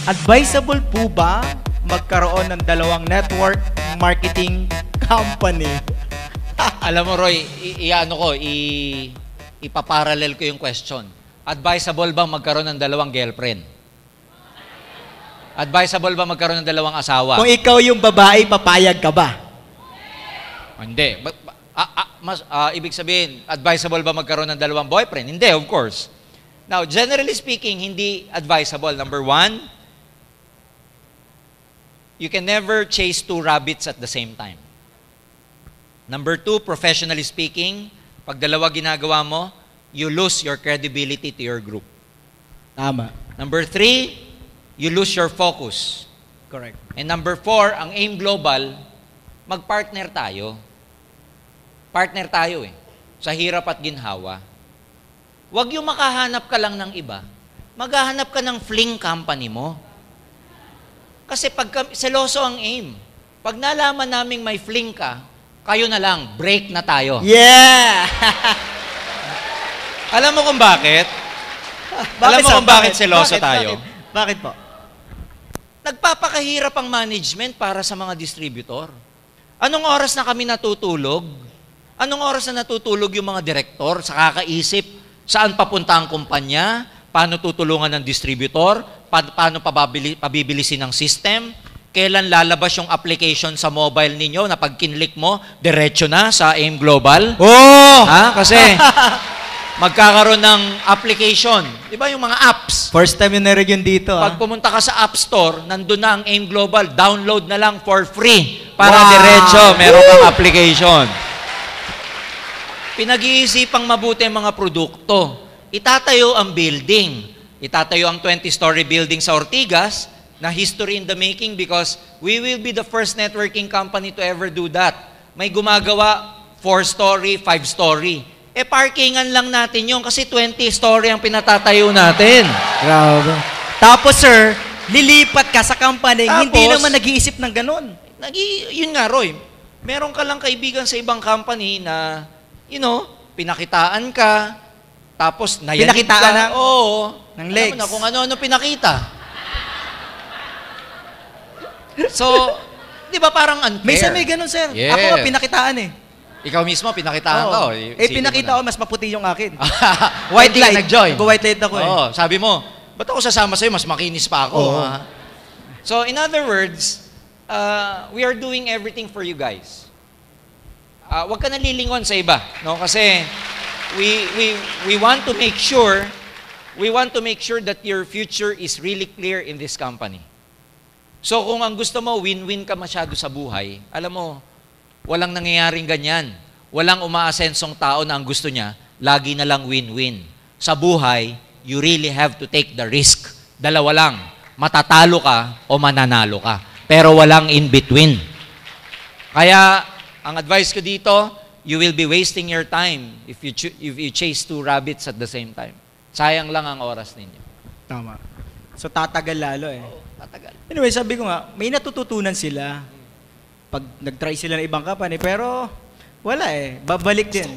Advisable po ba magkaroon ng dalawang network marketing company? Alam mo, Roy, ipaparallel ko yung question. Advisable ba magkaroon ng dalawang girlfriend? Advisable ba magkaroon ng dalawang asawa? Kung ikaw yung babae, papayag ka ba? Hindi. Ibig sabihin, advisable ba magkaroon ng dalawang boyfriend? Hindi, of course. Now, generally speaking, hindi advisable. Number one, you can never chase two rabbits at the same time. Number two, professionally speaking, pag dalawa ginagawa mo, you lose your credibility to your group. Tama. Number three, you lose your focus. Correct. And number four, ang AIM Global, mag-partner tayo. Partner tayo sa hirap at ginhawa. Huwag yung makahanap ka lang ng iba. Maghahanap ka ng fling company mo. Kasi pag seloso ang AIM, pag nalaman naming may fling ka, kayo na lang, break na tayo. Yeah! Alam mo kung bakit? Alam mo kung bakit seloso tayo? Bakit po? Nagpapakahirap ang management para sa mga distributor. Anong oras na kami natutulog? Anong oras na natutulog yung mga direktor sa kakaisip saan papunta ang kumpanya, paano tutulungan ng distributor, paano pabibilisin ng system, kailan lalabas yung application sa mobile ninyo na pag kinlik mo, diretso na sa AIM Global? Oh! Kasi magkakaroon ng application. Di ba yung mga apps? First time yung narinig yun dito. Pag pumunta ka sa App Store, nandun na ang AIM Global, download na lang for free para Wow! diretso, meron kang application. Pinag-iisipang mabuti ang mga produkto. Itatayo ang building. Itatayo ang 20-story building sa Ortigas na history in the making because we will be the first networking company to ever do that. May gumagawa 4-story, 5-story. Parkingan lang natin yun kasi 20-story ang pinatatayo natin. Grabe. Tapos, sir, lilipat ka sa company, Tapos, hindi naman nag-iisip ng ganun. Yun nga, Roy. Meron ka lang kaibigan sa ibang company na, pinakitaan ka, tapos nayanig Pinakitaan ka. na? Oo. Ng legs. Alam mo na kung ano-ano pinakita. So, di ba parang unfair? Minsan may ganun, sir. Yeah. Ako nga pinakitaan eh. Ikaw mismo, pinakitaan ka. Pinakita ko, mas maputi yung akin. White light. Nag-join. Nag-white light ako eh. Sabi mo, ba't ako sasama sa'yo? Mas makinis pa ako. Oo. So, in other words, we are doing everything for you guys. Huwag ka nalilingon sa iba. No? Kasi, we want to make sure that your future is really clear in this company. So kung ang gusto mo, win-win ka masyado sa buhay, alam mo, walang nangyayaring ganyan. Walang umaasensong tao na ang gusto niya, lagi na lang win-win. Sa buhay, you really have to take the risk. Dalawa lang, matatalo ka o mananalo ka. Pero walang in-between. Kaya, ang advice ko dito, you will be wasting your time if you chase two rabbits at the same time. Sayang lang ang oras ninyo. Tama. So tatagal lalo eh. Tatagal. Anyway, sabi ko nga, may natututunan sila pag nag-try sila ng ibang company, pero wala eh. Babalik din.